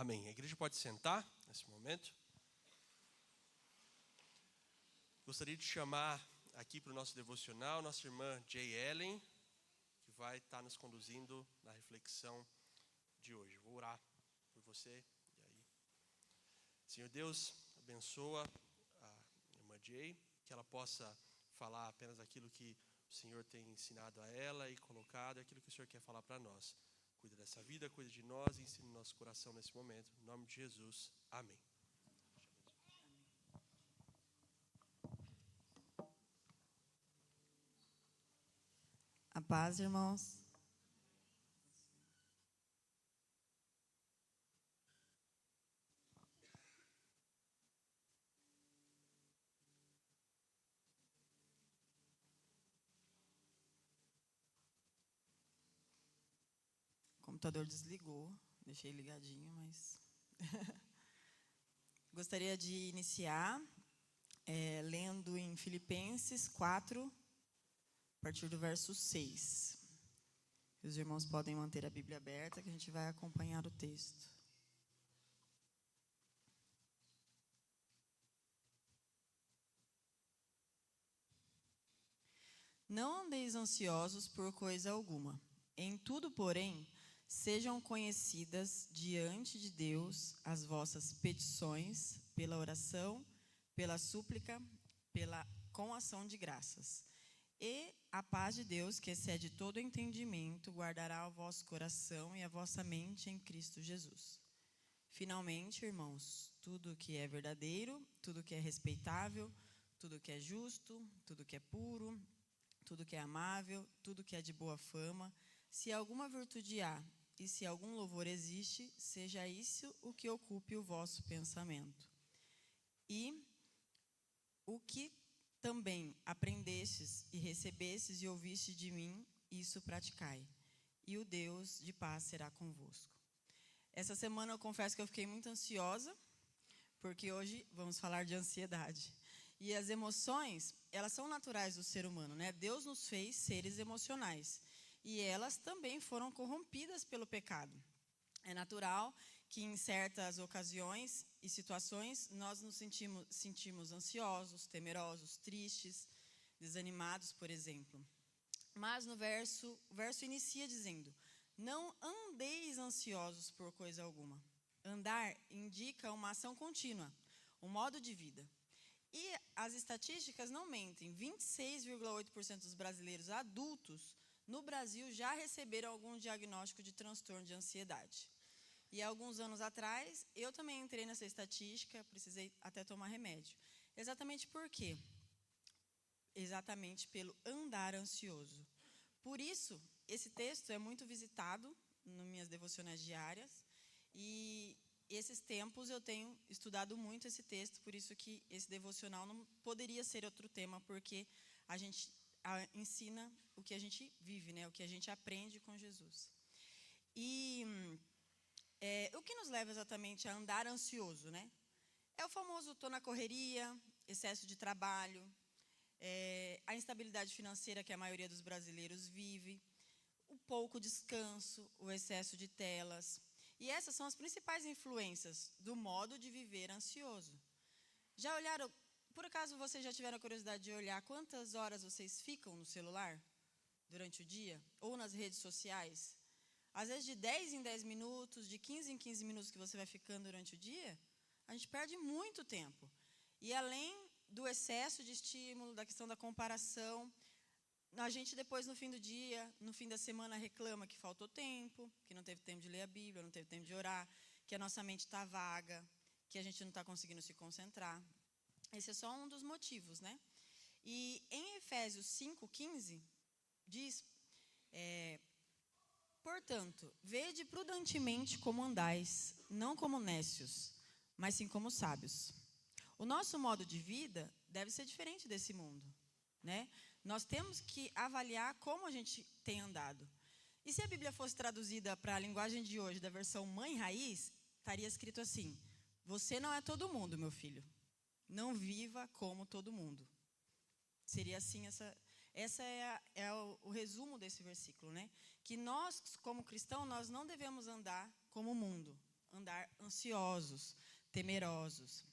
Amém. A igreja pode sentar nesse momento. Gostaria de chamar aqui para o nosso devocional nossa irmã Jay Ellen, que vai estar nos conduzindo na reflexão de hoje. Vou orar por você. E aí, Senhor Deus, abençoa a irmã Jay, que ela possa falar apenas aquilo que o Senhor tem ensinado a ela e colocado, aquilo que o Senhor quer falar para nós. Cuida dessa vida, cuida de nós e ensina o nosso coração nesse momento. Em nome de Jesus, amém. A paz, irmãos. O computador desligou, deixei ligadinho, mas... Gostaria de iniciar lendo em Filipenses 4, a partir do verso 6. Os irmãos podem manter a Bíblia aberta, que a gente vai acompanhar o texto. Não andeis ansiosos por coisa alguma. Em tudo, porém, sejam conhecidas diante de Deus as vossas petições, pela oração, pela súplica, com ação de graças. E a paz de Deus, que excede todo entendimento, guardará o vosso coração e a vossa mente em Cristo Jesus. Finalmente, irmãos, tudo que é verdadeiro, tudo que é respeitável, tudo que é justo, tudo que é puro, tudo que é amável, tudo que é de boa fama, se alguma virtude há e se algum louvor existe, seja isso o que ocupe o vosso pensamento. E o que também aprendestes e recebestes e ouvistes de mim, isso praticai, e o Deus de paz será convosco. Essa semana eu confesso que eu fiquei muito ansiosa, porque hoje vamos falar de ansiedade. E as emoções, elas são naturais do ser humano, né? Deus nos fez seres emocionais. E elas também foram corrompidas pelo pecado. É natural que em certas ocasiões e situações nós nos sentimos ansiosos, temerosos, tristes, desanimados, por exemplo. Mas o verso inicia dizendo: não andeis ansiosos por coisa alguma. Andar indica uma ação contínua, um modo de vida. E as estatísticas não mentem. 26,8% dos brasileiros adultos no Brasil já receberam algum diagnóstico de transtorno de ansiedade. E há alguns anos atrás, eu também entrei nessa estatística, precisei até tomar remédio. Exatamente por quê? Exatamente pelo andar ansioso. Por isso, esse texto é muito visitado nas minhas devocionais diárias. E esses tempos eu tenho estudado muito esse texto, por isso que esse devocional não poderia ser outro tema, porque a gente ensina o que a gente vive, né? O que a gente aprende com Jesus. E o que nos leva exatamente a andar ansioso, né? É o famoso tô na correria, excesso de trabalho, a instabilidade financeira que a maioria dos brasileiros vive, o pouco descanso, o excesso de telas. E essas são as principais influências do modo de viver ansioso. Já olharam, por acaso vocês já tiveram a curiosidade de olhar quantas horas vocês ficam no celular durante o dia? Ou nas redes sociais? Às vezes de 10 em 10 minutos, de 15 em 15 minutos que você vai ficando durante o dia, a gente perde muito tempo. E além do excesso de estímulo, da questão da comparação, a gente depois no fim do dia, no fim da semana reclama que faltou tempo, que não teve tempo de ler a Bíblia, não teve tempo de orar, que a nossa mente está vaga, que a gente não está conseguindo se concentrar. Esse é só um dos motivos, né? E em Efésios 5,15, diz, portanto, vede prudentemente como andais, não como nécios, mas sim como sábios. O nosso modo de vida deve ser diferente desse mundo, né? Nós temos que avaliar como a gente tem andado. E se a Bíblia fosse traduzida para a linguagem de hoje, da versão mãe raiz, estaria escrito assim: você não é todo mundo, meu filho. Não viva como todo mundo. Seria assim, essa é o resumo desse versículo, né? Que nós, como cristãos, nós não devemos andar como o mundo, andar ansiosos, temerosos.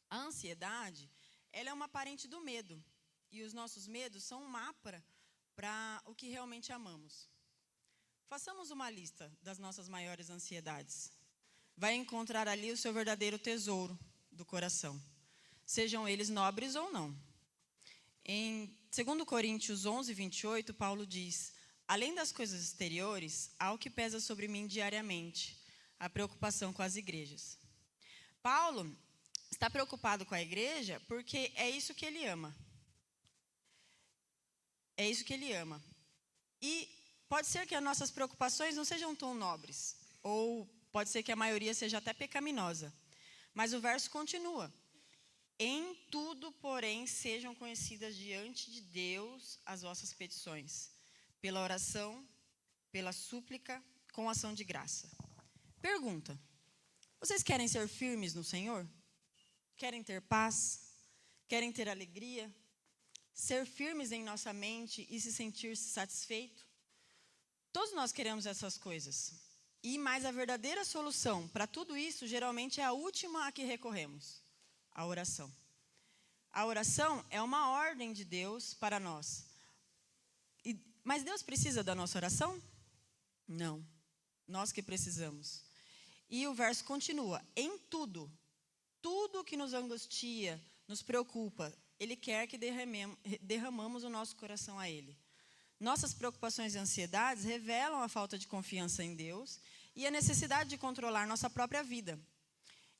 A ansiedade, ela é uma parente do medo. E os nossos medos são um mapa para o que realmente amamos. Façamos uma lista das nossas maiores ansiedades. Vai encontrar ali o seu verdadeiro tesouro do coração, sejam eles nobres ou não. Em 2 Coríntios 11, 28, Paulo diz: além das coisas exteriores, há o que pesa sobre mim diariamente, a preocupação com as igrejas. Paulo está preocupado com a igreja porque é isso que ele ama. É isso que ele ama. E pode ser que as nossas preocupações não sejam tão nobres, ou pode ser que a maioria seja até pecaminosa. Mas o verso continua: em tudo, porém, sejam conhecidas diante de Deus as vossas petições, pela oração, pela súplica, com ação de graça. Pergunta: vocês querem ser firmes no Senhor? Querem ter paz? Querem ter alegria? Ser firmes em nossa mente e se sentir satisfeito? Todos nós queremos essas coisas. Mas a verdadeira solução para tudo isso, geralmente, é a última a que recorremos: a oração. A oração é uma ordem de Deus para nós. Mas Deus precisa da nossa oração? Não. Nós que precisamos. E o verso continua: em tudo, tudo que nos angustia, nos preocupa, Ele quer que derramamos o nosso coração a Ele. Nossas preocupações e ansiedades revelam a falta de confiança em Deus e a necessidade de controlar nossa própria vida.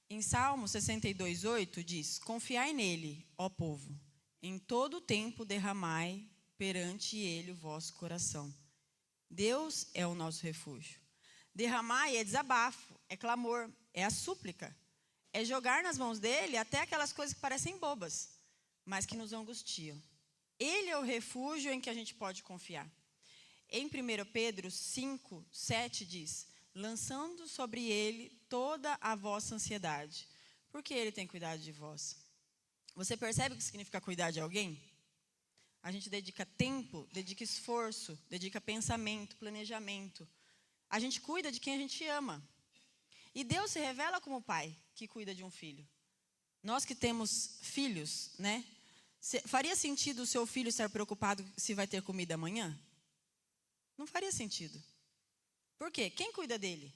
Em Salmo 62, 8 diz: confiai nele, ó povo, em todo o tempo derramai perante ele o vosso coração. Deus é o nosso refúgio. Derramai é desabafo, é clamor, é a súplica. É jogar nas mãos dele até aquelas coisas que parecem bobas, mas que nos angustiam. Ele é o refúgio em que a gente pode confiar. Em 1 Pedro 5, 7 diz: lançando sobre ele toda a vossa ansiedade, porque ele tem cuidado de vós. Você percebe o que significa cuidar de alguém? A gente dedica tempo, dedica esforço, dedica pensamento, planejamento. A gente cuida de quem a gente ama. E Deus se revela como pai que cuida de um filho. Nós que temos filhos, né? Faria sentido o seu filho estar preocupado se vai ter comida amanhã? Não faria sentido. Por quê? Quem cuida dele?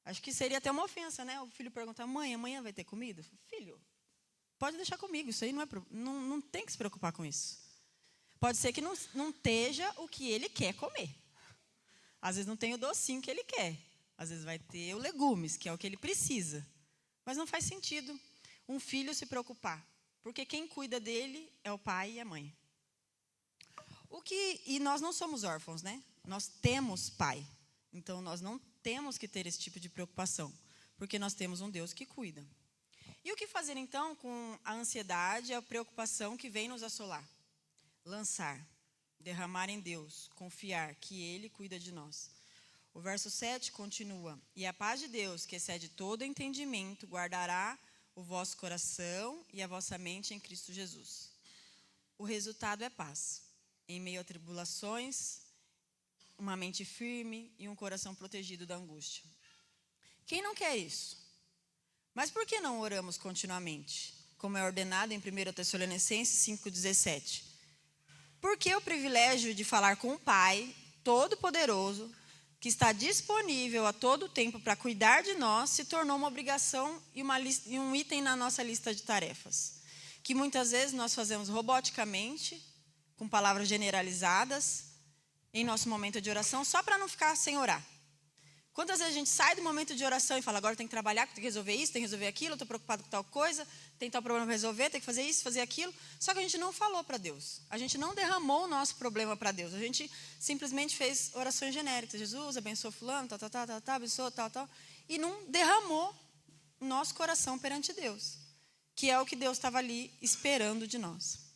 Acho que seria até uma ofensa, né? O filho perguntar: mãe, amanhã vai ter comida? Filho, pode deixar comigo, isso aí não tem que se preocupar com isso. Pode ser que não esteja o que ele quer comer. Às vezes não tem o docinho que ele quer. Às vezes vai ter o legumes, que é o que ele precisa. Mas não faz sentido um filho se preocupar, porque quem cuida dele é o pai e a mãe. E nós não somos órfãos, né? Nós temos pai. Então, nós não temos que ter esse tipo de preocupação, porque nós temos um Deus que cuida. E o que fazer, então, com a ansiedade e a preocupação que vem nos assolar? Lançar, derramar em Deus, confiar que Ele cuida de nós. O verso 7 continua: e a paz de Deus, que excede todo entendimento, guardará o vosso coração e a vossa mente em Cristo Jesus. O resultado é paz. Em meio a tribulações, uma mente firme e um coração protegido da angústia. Quem não quer isso? Mas por que não oramos continuamente? Como é ordenado em 1 Tessalonicenses 5,17. Porque o privilégio de falar com o Pai Todo-Poderoso, que está disponível a todo tempo para cuidar de nós, se tornou uma obrigação e um item na nossa lista de tarefas. Que muitas vezes nós fazemos roboticamente, com palavras generalizadas, em nosso momento de oração, só para não ficar sem orar. Quantas vezes a gente sai do momento de oração e fala: agora tem que trabalhar, tem que resolver isso, tem que resolver aquilo, estou preocupado com tal coisa, tem tal problema para resolver, tem que fazer isso, fazer aquilo. Só que a gente não falou para Deus. A gente não derramou o nosso problema para Deus. A gente simplesmente fez orações genéricas. Jesus, abençoa fulano, abençoa, tal. E não derramou o nosso coração perante Deus, que é o que Deus estava ali esperando de nós.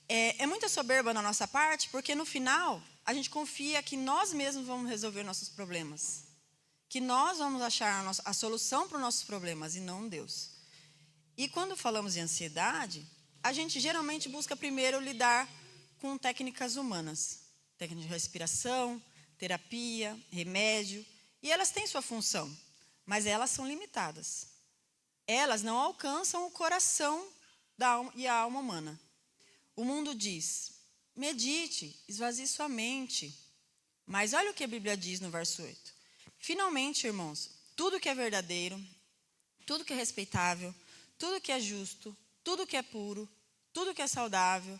É muita soberba na nossa parte, porque no final a gente confia que nós mesmos vamos resolver nossos problemas, que nós vamos achar a solução para os nossos problemas e não Deus. E quando falamos em ansiedade, a gente geralmente busca primeiro lidar com técnicas humanas, técnicas de respiração, terapia, remédio, e elas têm sua função, mas elas são limitadas. Elas não alcançam o coração e a alma humana. O mundo diz, medite, esvazie sua mente. Mas olha o que a Bíblia diz no verso 8. Finalmente, irmãos, tudo que é verdadeiro, tudo que é respeitável, tudo que é justo, tudo que é puro, tudo que é saudável,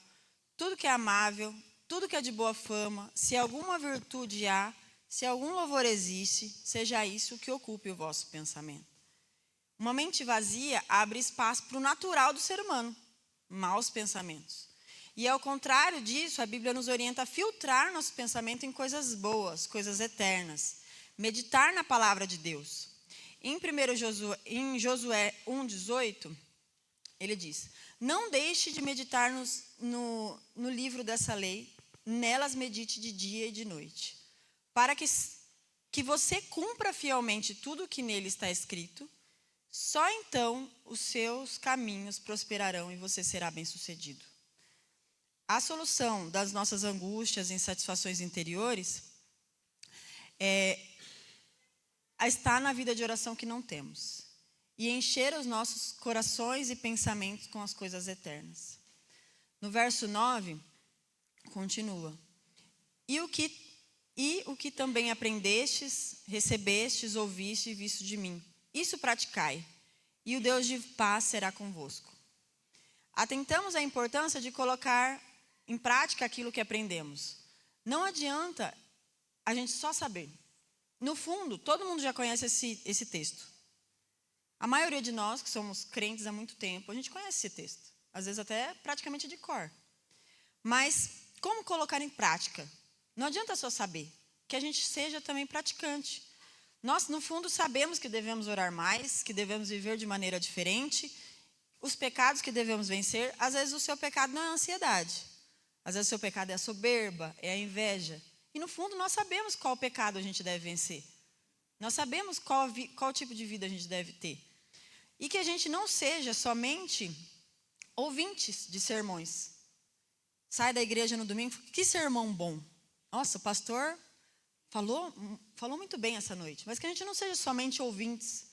tudo que é amável, tudo que é de boa fama, se alguma virtude há, se algum louvor existe, seja isso o que ocupe o vosso pensamento. Uma mente vazia abre espaço para o natural do ser humano, maus pensamentos. E ao contrário disso, a Bíblia nos orienta a filtrar nosso pensamento em coisas boas, coisas eternas. Meditar na palavra de Deus. Em Josué 1,18, ele diz, não deixe de meditar no livro dessa lei, nelas medite de dia e de noite, para que você cumpra fielmente tudo o que nele está escrito, só então os seus caminhos prosperarão e você será bem-sucedido. A solução das nossas angústias e insatisfações interiores está na vida de oração que não temos e encher os nossos corações e pensamentos com as coisas eternas. No verso 9, continua. E o que também aprendestes, recebestes, ouvistes e vistes de mim, isso praticai, e o Deus de paz será convosco. Atentamos à importância de colocar em prática aquilo que aprendemos. Não adianta a gente só saber. No fundo, todo mundo já conhece esse texto. A maioria de nós, que somos crentes há muito tempo, a gente conhece esse texto. Às vezes até praticamente de cor. Mas como colocar em prática? Não adianta só saber, que a gente seja também praticante. Nós, no fundo, sabemos que devemos orar mais, que devemos viver de maneira diferente, os pecados que devemos vencer. Às vezes o seu pecado não é a ansiedade. Às vezes o seu pecado é a soberba, é a inveja. E no fundo nós sabemos qual pecado a gente deve vencer. Nós sabemos qual tipo de vida a gente deve ter. E que a gente não seja somente ouvintes de sermões. Sai da igreja no domingo, que sermão bom. Nossa, o pastor falou muito bem essa noite. Mas que a gente não seja somente ouvintes,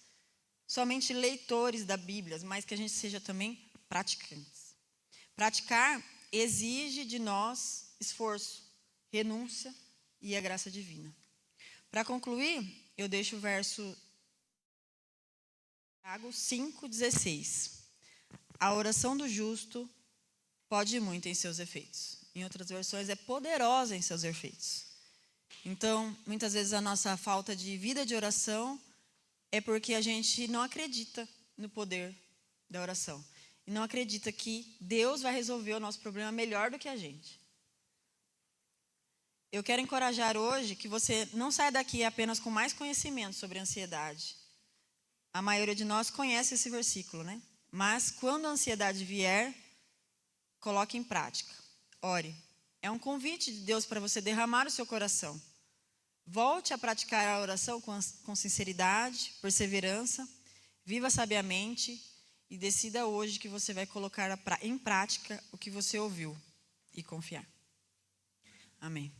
somente leitores da Bíblia, mas que a gente seja também praticantes. Praticar exige de nós esforço, renúncia e a graça divina. Para concluir, eu deixo o verso Tiago 5,16. A oração do justo pode muito em seus efeitos. Em outras versões, é poderosa em seus efeitos. Então, muitas vezes a nossa falta de vida de oração é porque a gente não acredita no poder da oração. E não acredita que Deus vai resolver o nosso problema melhor do que a gente. Eu quero encorajar hoje que você não saia daqui apenas com mais conhecimento sobre ansiedade. A maioria de nós conhece esse versículo, né? Mas quando a ansiedade vier, coloque em prática. Ore. É um convite de Deus para você derramar o seu coração. Volte a praticar a oração com sinceridade, perseverança, viva sabiamente e decida hoje que você vai colocar em prática o que você ouviu e confiar. Amém.